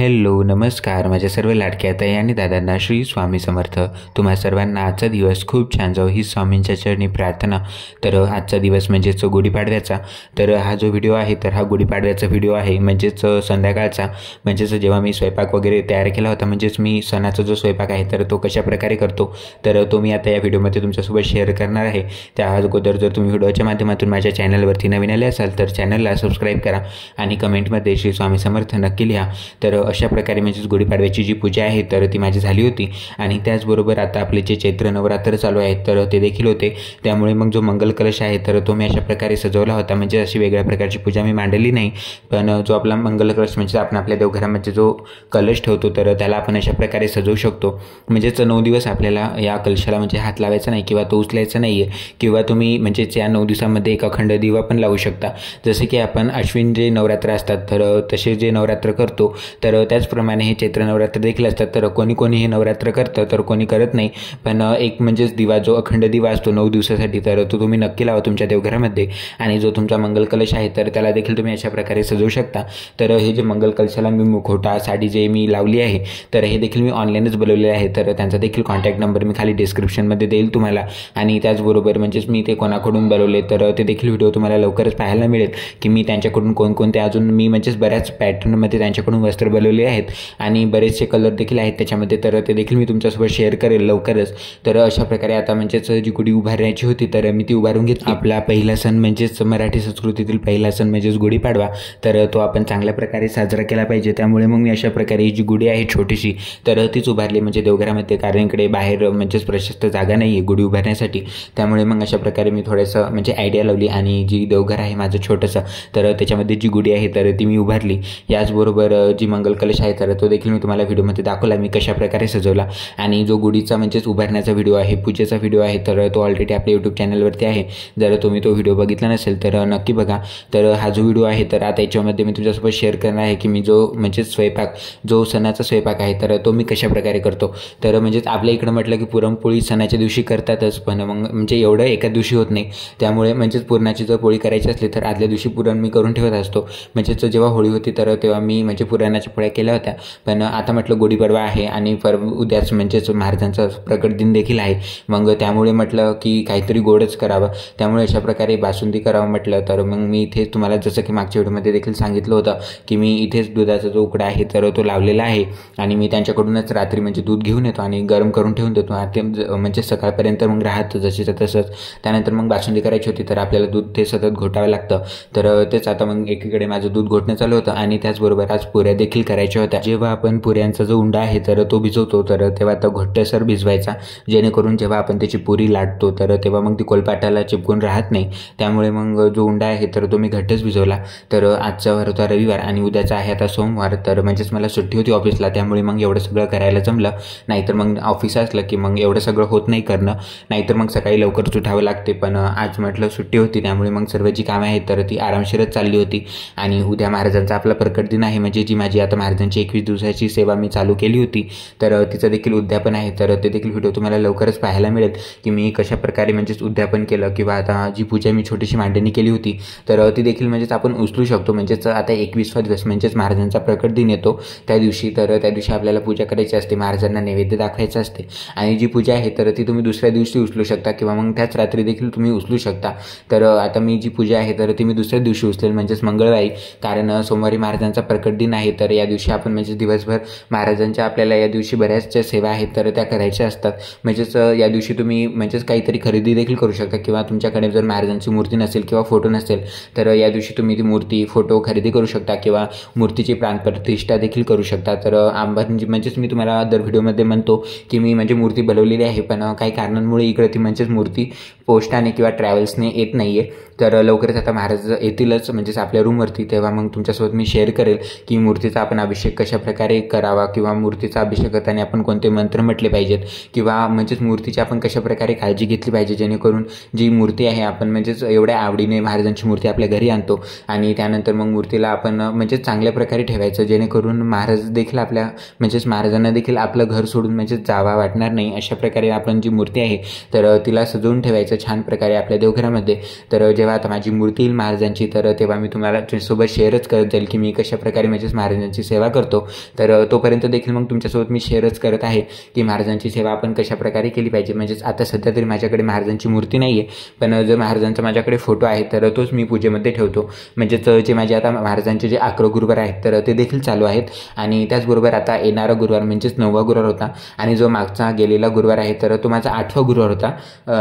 Hello नमस्कार माझ्या सर्व लाडक्या ताई आणि दादांना श्री स्वामी समर्थ। तुम्हा सर्वांना आजचा दिवस खूप छान जाओ ही स्वामींच्या चरणी प्रार्थना। तर आजचा दिवस म्हणजेच गुढीपाडव्याचा। तर हा जो व्हिडिओ आहे तर हा गुढीपाडव्याचा व्हिडिओ आहे, म्हणजेच संध्याकाळचा, म्हणजेच जेव्हा मी स्वयंपाक वगैरे तयार केला होता, म्हणजेच मी सणाचा जो स्वयंपाक आहे तर तो कशा प्रकारे करतो तर तो मी आता या व्हिडिओमध्ये तुमच्यासोबत शेअर करणार आहे। त्या अगोदर जर तुम्ही व्हिडिओच्या माध्यमातून माझ्या चॅनलवरती नवीन आले असाल तर चॅनलला सबस्क्राईब करा आणि कमेंटमध्ये श्री स्वामी समर्थ नक्की लिहा। तर अशा प्रकारे म्हणजेच गुढीपाडव्याची जी पूजा आहे तर ती माझी झाली होती आणि त्याचबरोबर आता आपले जे चैत्र नवरात्र चालू आहेत तर ते देखील होते। त्यामुळे मग जो मंगल कलश आहे तर तो मी अशा प्रकारे सजवला होता, म्हणजे अशी वेगळ्या प्रकारची पूजा मी मांडली नाही, पण जो आपला मंगल कलश म्हणजे आपण आपल्या देवघरामध्ये जो कलश ठेवतो तर त्याला आपण अशा प्रकारे सजवू शकतो। म्हणजेच 9 दिवस आपल्याला या कलशाला म्हणजे हात लावायचा नाही किंवा तो उचलायचा नाही आहे, किंवा तुम्ही म्हणजेच या 9 दिवसामध्ये एक अखंड दिवा पण लावू शकता। जसे की आपण अश्विन जे नवरात्र असतात तर तसे जे नवरात्र करतो तर त्याचप्रमाणे हे चैत्र नवरात्र देखील असतात। तर कोणी हे नवरात्र करतं तर कोणी करत नाही, पण एक म्हणजेच दिवा जो अखंड दिवा असतो 9 दिवसासाठी तर तो तुम्ही नक्की लावा तुमच्या देवघरामध्ये। आणि जो तुमचा मंगल कलश आहे तर त्याला देखील तुम्ही अशा प्रकारे सजवू शकता। तर हे जे मंगल कलशाला मी मुखवटा साडी जे मी लावली आहे तर हे देखील मी ऑनलाईनच बनवलेले आहे, तर त्यांचा देखील कॉन्टॅक्ट नंबर मी खाली डिस्क्रिप्शनमध्ये देईल तुम्हाला। आणि त्याचबरोबर म्हणजेच मी ते कोणाकडून बनवले तर ते देखील व्हिडिओ तुम्हाला लवकरच पाहायला मिळेल की मी त्यांच्याकडून कोणकोणते अजून मी म्हणजेच बऱ्याच पॅटर्नमध्ये त्यांच्याकडून वस्त्र बनवले आहेत आणि बरेचसे कलर देखील आहेत त्याच्यामध्ये, तर ते देखील मी तुमच्यासोबत शेअर करेल लवकरच। तर अशा प्रकारे आता म्हणजेच जी गुढी उभारण्याची होती तर मी ती उभारून घेतली। आपला पहिला सण म्हणजेच मराठी संस्कृतीतील पहिला सण म्हणजेच गुढीपाडवा, तर तो आपण चांगल्या प्रकारे साजरा केला पाहिजे। त्यामुळे मग मी अशा प्रकारे जी गुढी आहे छोटीशी तर तीच उभारली म्हणजे देवघरामध्ये, कारण इकडे बाहेर म्हणजेच प्रशस्त जागा नाही आहे गुढी उभारण्यासाठी। त्यामुळे मग अशा प्रकारे मी थोडंसं म्हणजे आयडिया लावली आणि जी देवघर आहे माझं छोटंसं तर त्याच्यामध्ये जी गुढी आहे तर ती मी उभारली। याचबरोबर जी मंगल कलश आहे तर तो देखील मी तुम्हाला व्हिडिओमध्ये दाखवला मी कशा प्रकारे सजवला। आणि जो गुढीचा म्हणजेच उभारण्याचा व्हिडिओ आहे, पूजेचा व्हिडिओ आहे तर तो ऑलरेडी आपल्या यूट्यूब चॅनलवरती आहे, जर तुम्ही तो व्हिडिओ बघितला नसेल तर नक्की बघा। तर हा जो व्हिडिओ आहे तर आता याच्यामध्ये मी तुमच्यासोबत शेअर करणार आहे की मी जो म्हणजेच स्वयंपाक जो सणाचा स्वयंपाक आहे तर तो मी कशा प्रकारे करतो। तर म्हणजेच आपल्या इकडं म्हटलं की पुरणपोळी सणाच्या दिवशी करतातच, पण मग म्हणजे एवढं एका दिवशी होत नाही। त्यामुळे म्हणजेच पुरणाची जर पोळी करायची असली तर आदल्या दिवशी पुरण मी करून ठेवत असतो। म्हणजेच जेव्हा होळी होती तर तेव्हा मी म्हणजे पुरणाच्या पोळ्या केल्या होत्या, पण आता म्हटलं गुढीपाडवा आहे आणि उद्याच म्हणजेच महाराजांचा प्रकट दिन देखील आहे, मग त्यामुळे म्हटलं की काहीतरी गोडच करावं। त्यामुळे अशा प्रकारे बासुंदी करावं म्हटलं, तर मग मी इथेच तुम्हाला जसं की मागच्या व्हिडिओमध्ये देखील सांगितलं होतं की मी इथेच दुधाचा जो उकडा आहे तर तो लावलेला आहे आणि मी त्यांच्याकडूनच रात्री म्हणजे दूध घेऊन येतो आणि गरम करून ठेवून देतो ते म्हणजे सकाळपर्यंत मग राहतं जशीचं तसंच। त्यानंतर मग बासुंदी करायची होती तर आपल्याला दूध ते सतत घोटावं लागतं, तर तेच आता मग एकीकडे माझं दूध घोटणं चालू होतं आणि त्याचबरोबर आज पुऱ्या देखील करायच्या होत्या। जेव्हा आपण पुऱ्यांचा जो उंडा आहे तर तो भिजवतो तर तेव्हा तो घट्टसर भिजवायचा, जेणेकरून जेव्हा आपण त्याची पुरी लाटतो तर तेव्हा मग ती कोलपाटाला चिपकून राहत नाही। त्यामुळे मग जो उंडा आहे तर तो मी घट्टच भिजवला। तर आजचा होता रविवार आणि उद्याचा आहे आता सोमवार, तर म्हणजेच मला सुट्टी होती ऑफिसला, त्यामुळे मग एवढं सगळं करायला जमलं। नाहीतर मग ऑफिस असलं की मग एवढं सगळं होत नाही करणं, नाहीतर मग सकाळी लवकरच उठावं लागते, पण आज म्हटलं सुट्टी होती त्यामुळे मग सर्व जी कामं आहेत तर ती आरामशीरच चालली होती। आणि उद्या महाराजांचा आपला प्रकट दिन आहे, म्हणजे जी माझी आता महाराजांची 21 दिवसाची सेवा मी चालू केली होती तर तिचं देखील उद्यापन आहे, तर ते देखील व्हिडिओ तुम्हाला लवकरच पाहायला मिळेल की मी कशा प्रकारे म्हणजेच उद्यापन केलं, किंवा आता जी पूजा मी छोटीशी मांडणी केली होती तर ती देखील म्हणजेच आपण उचलू शकतो। म्हणजेच आता 21वा दिवस म्हणजेच महाराजांचा प्रकट दिन येतो त्या दिवशी, तर त्या दिवशी आपल्याला पूजा करायची असते, महाराजांना नैवेद्य दाखवायचं असते आणि जी पूजा आहे तर ती तुम्ही दुसऱ्या दिवशी उचलू शकता किंवा मग त्याच रात्री देखील तुम्ही उचलू शकता। तर आता मी जी पूजा आहे तर ती मी दुसऱ्या दिवशी उचलेल म्हणजेच मंगळवारी, कारण सोमवारी महाराजांचा प्रकट दिन आहे तर या दिवशी आपण म्हणजे दिवसभर महाराजांच्या आपल्याला या दिवशी बऱ्याचशा सेवा आहेत तर त्या करायच्या असतात। म्हणजेच या दिवशी तुम्ही म्हणजेच काहीतरी खरेदी देखील करू शकता, किंवा तुमच्याकडे जर महाराजांची मूर्ती नसेल किंवा फोटो नसेल तर या दिवशी तुम्ही ती मूर्ती फोटो खरेदी करू शकता किंवा मूर्तीची प्राणप्रतिष्ठा देखील करू शकता। तर म्हणजेच मी तुम्हाला दर व्हिडिओमध्ये म्हणतो की मी म्हणजे मूर्ती बनवलेली आहे, पण काही कारणांमुळे इकडे ती म्हणजेच मूर्ती पोस्टाने किंवा ट्रॅव्हल्सने येत नाही आहे, तर लवकरच आता महाराज येतीलच म्हणजेच आपल्या रूमवरती, तेव्हा मग तुमच्यासोबत मी शेअर करेल की मूर्तीचा आपण अभिषेक कशा प्रकारे करावा, किंवा मूर्तीचा अभिषेक करताना आपण कोणते मंत्र म्हटले पाहिजेत, किंवा म्हणजेच मूर्तीची आपण कशा प्रकारे काळजी घेतली पाहिजे, जेणेकरून जी मूर्ती आहे आपण म्हणजेच एवढ्या आवडीने महाराजांची मूर्ती आपल्या घरी आणतो आणि त्यानंतर मग मूर्तीला आपण म्हणजेच चांगल्या प्रकारे ठेवायचं, जेणेकरून महाराज देखील आपल्या म्हणजेच महाराजांना देखील आपलं घर सोडून म्हणजेच जावा वाटणार नाही। अशा प्रकारे आपण जी मूर्ती आहे तर तिला सजवून ठेवायचं छान प्रकारे आपल्या देवघरामध्ये। तर जेव्हा जेव्हा आता माझी मूर्ती येईल महाराजांची तर तेव्हा मी तुम्हाला तुमच्यासोबत शेअरच करत जाईल की मी कशाप्रकारे म्हणजेच महाराजांची सेवा करतो. तर तोपर्यंत देखील मग तुमच्यासोबत मी शेअरच करत आहे की महाराजांची सेवा आपण कशाप्रकारे केली पाहिजे. म्हणजेच आता सध्या तरी माझ्याकडे महाराजांची मूर्ती नाही आहे, पण जर महाराजांचा माझ्याकडे फोटो आहे तर तोच मी पूजेमध्ये ठेवतो. म्हणजेच जे माझे आता महाराजांचे जे 11 गुरुवार आहेत तर ते देखील चालू आहेत. आणि त्याचबरोबर आता येणारा गुरुवार म्हणजेच 9वा गुरुवार होता आणि जो मागचा गेलेला गुरुवार आहे तर तो माझा 8वा गुरुवार होता.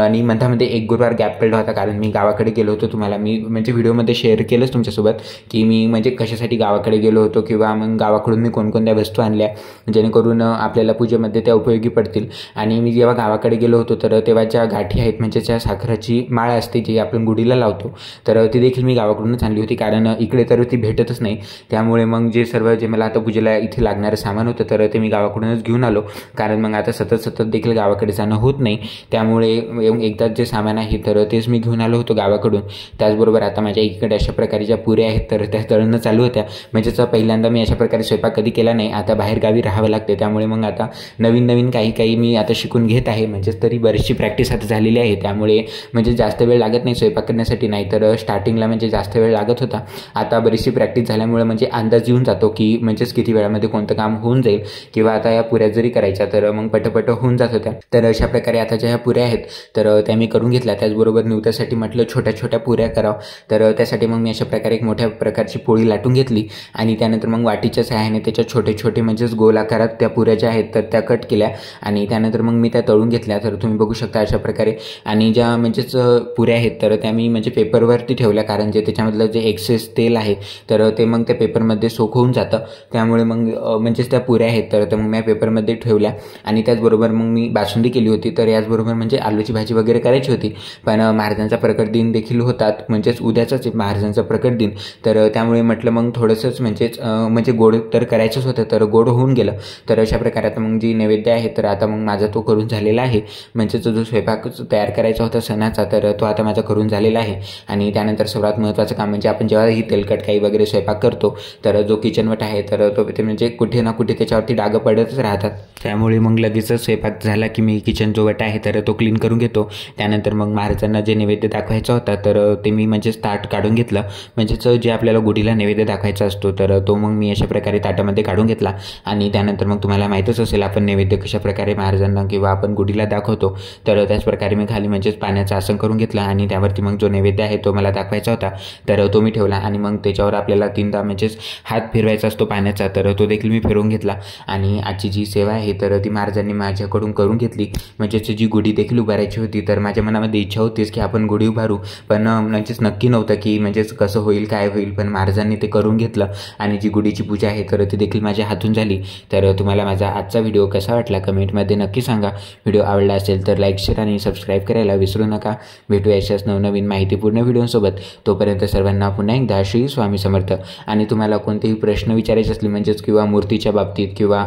आणि मधामध्ये एक गुरुवार गॅप पडला होता कारण मी गावाकडे गेलो होतो. तुम्हाला मी म्हणजे व्हिडिओमध्ये शेअर केलंच तुमच्यासोबत की मी म्हणजे कशासाठी गावाकडे गेलो होतो किंवा मग गावाकडून मी कोणकोणत्या वस्तू आणल्या जेणेकरून आपल्याला पूजेमध्ये त्या उपयोगी पडतील. आणि मी जेव्हा गावाकडे गेलो होतो तर तेव्हा ज्या गाठी आहेत म्हणजे ज्या साखराची माळ असते जी आपण गुढीला लावतो तर ती देखील मी गावाकडूनच आणली होती कारण इकडे तर ती भेटतच नाही. त्यामुळे मग जे मला आता पूजेला इथे लागणारं सामान होतं तर ते मी गावाकडूनच घेऊन आलो कारण मग आता सतत देखील गावाकडे जाणं होत नाही. त्यामुळे एकदाच जे सामान आहे तर तेच मी घेऊन आलो होतो गावाकडून. त्याचबरोबर आता माझ्या एकीकडे अशा प्रकारे ज्या पुऱ्या आहेत तर त्या तळणं चालू होत्या. म्हणजेच पहिल्यांदा मी अशा प्रकारे स्वयंपाक कधी केला नाही. आता बाहेर गावी राहावं लागते त्यामुळे मग आता नवीन काही मी आता शिकून घेत आहे. म्हणजेच तरी बरीचशी प्रॅक्टिस आता झालेली आहे त्यामुळे म्हणजे जास्त वेळ लागत नाही स्वयंपाक करण्यासाठी. नाही तर स्टार्टिंगला म्हणजे जास्त वेळ लागत होता. आता बरीचशी प्रॅक्टिस झाल्यामुळे म्हणजे अंदाज येऊन जातो की म्हणजेच किती वेळामध्ये कोणतं काम होऊन जाईल किंवा आता या पुऱ्या जरी करायच्या तर मग पटपट होऊन जात होत्या. तर अशा प्रकारे आता ज्या ह्या पुऱ्या आहेत तर त्या मी करून घेतल्या. त्याचबरोबर निवत्यासाठी म्हटलं छोट्या पुऱ्या करावं तर त्यासाठी मग मी अशा प्रकारे एक मोठ्या प्रकारची पोळी लाटून घेतली आणि त्यानंतर मग वाटीच्या सहाय्याने त्याच्या छोटे म्हणजेच गोल आकारात त्या पुऱ्या ज्या आहेत तर त्या कट केल्या आणि त्यानंतर मग मी त्या तळून घेतल्या. तर तुम्ही बघू शकता अशा प्रकारे. आणि ज्या म्हणजेच पुऱ्या आहेत तर त्या मी म्हणजे पेपरवरती ठेवल्या कारण जे त्याच्यामधलं जे एक्सेस तेल आहे तर ते मग त्या पेपरमध्ये सोक होऊन जातं. त्यामुळे मग म्हणजेच त्या पुऱ्या आहेत तर मग मी पेपरमध्ये ठेवल्या. आणि त्याचबरोबर मग मी बासुंदी केली होती. तर याचबरोबर म्हणजे आलूची भाजी वगैरे करायची होती पण महाराजांचा प्रकट दिन देखील होतात म्हणजेच उद्याचाच महाराजांचा प्रकट दिन. तर त्यामुळे म्हटलं मग थोडंसंच म्हणजे गोड तर करायचंच होतं तर गोड होऊन गेलं. तर अशा प्रकारे आता मग जी नैवेद्य आहे तर आता मग माझा तो करून झालेला आहे. म्हणजेच जो स्वयंपाक तयार करायचा होता सणाचा तर तो आता माझा करून झालेला आहे. आणि त्यानंतर सर्वात महत्त्वाचं काम म्हणजे आपण जेव्हा ही तेलकट काही वगैरे स्वयंपाक करतो तर जो किचनवट आहे तर तो ते म्हणजे कुठे ना कुठे त्याच्यावरती डाग पडतच राहतात. त्यामुळे मग लगेचच स्वयंपाक झाला की मी किचन जो वट आहे तर तो क्लीन करून घेतो. त्यानंतर मग महाराजांना जे नैवेद्य दाखवायचा होता तर ते मी म्हणजेच ताट काढून घेतलं. म्हणजेच जे आपल्याला गुढीला नैवेद्य दाखवायचा असतो तर तो मग मी अशा प्रकारे ताटामध्ये काढून घेतला. आणि त्यानंतर मग तुम्हाला माहीतच असेल आपण नैवेद्य कशा प्रकारे महाराजांना किंवा आपण गुढीला दाखवतो तर त्याच प्रकारे मी खाली म्हणजेच पाण्याचं आसन करून घेतलं आणि त्यावरती मग जो नैवेद्य आहे तो मला दाखवायचा होता तर तो मी ठेवला. आणि मग त्याच्यावर आपल्याला 3दा म्हणजेच हात फिरवायचा असतो पाण्याचा तर तो देखील मी फिरवून घेतला. आणि आजची जी सेवा आहे तर ती महाराजांनी माझ्याकडून करून घेतली. म्हणजेच जी गुढी देखील उभारायची होती तर माझ्या मनामध्ये इच्छा होतीच की आपण गुढी उभारू पण म्हणजेच नक्की नव्हतं की म्हणजेच कसं होईल काय होईल. पण महाराजांनी ते करून घेतलं आणि जी गुढीची पूजा आहे तर ती देखील माझ्या हातून झाली. तर तुम्हाला माझा आजचा व्हिडिओ कसा वाटला कमेंटमध्ये नक्की सांगा. व्हिडिओ आवडला असेल तर लाईक शेअर आणि सबस्क्राईब करायला विसरू नका. भेटूया अशाच नवनवीन माहितीपूर्ण व्हिडिओसोबत. तोपर्यंत सर्वांना पुन्हा एकदा श्री स्वामी समर्थ. आणि तुम्हाला कोणतेही प्रश्न विचारायचे असले म्हणजेच किंवा मूर्तीच्या बाबतीत किंवा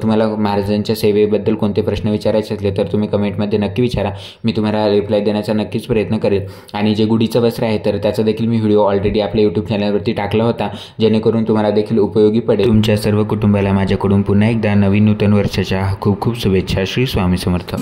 तुम्हाला महाराजांच्या सेवेबद्दल कोणते प्रश्न विचारायचे असले तर तुम्ही कमेंटमध्ये नक्की विचारा. मी तुम्हाला रिप्लाय देण्याचा नक्कीच प्रयत्न करेन. आणि जे गुढीचं वस्त्र आहे तर त्याचा देखील मी व्हिडिओ ऑलरेडी आपल्या यूट्यूब चॅनलवरती टाकला होता जेणेकरून तुम्हाला देखील उपयोगी पडेल. तुमच्या सर्व कुटुंबाला माझ्याकडून पुन्हा एकदा नवीन नूतन वर्षाच्या खूप शुभेच्छा. श्री स्वामी समर्थ.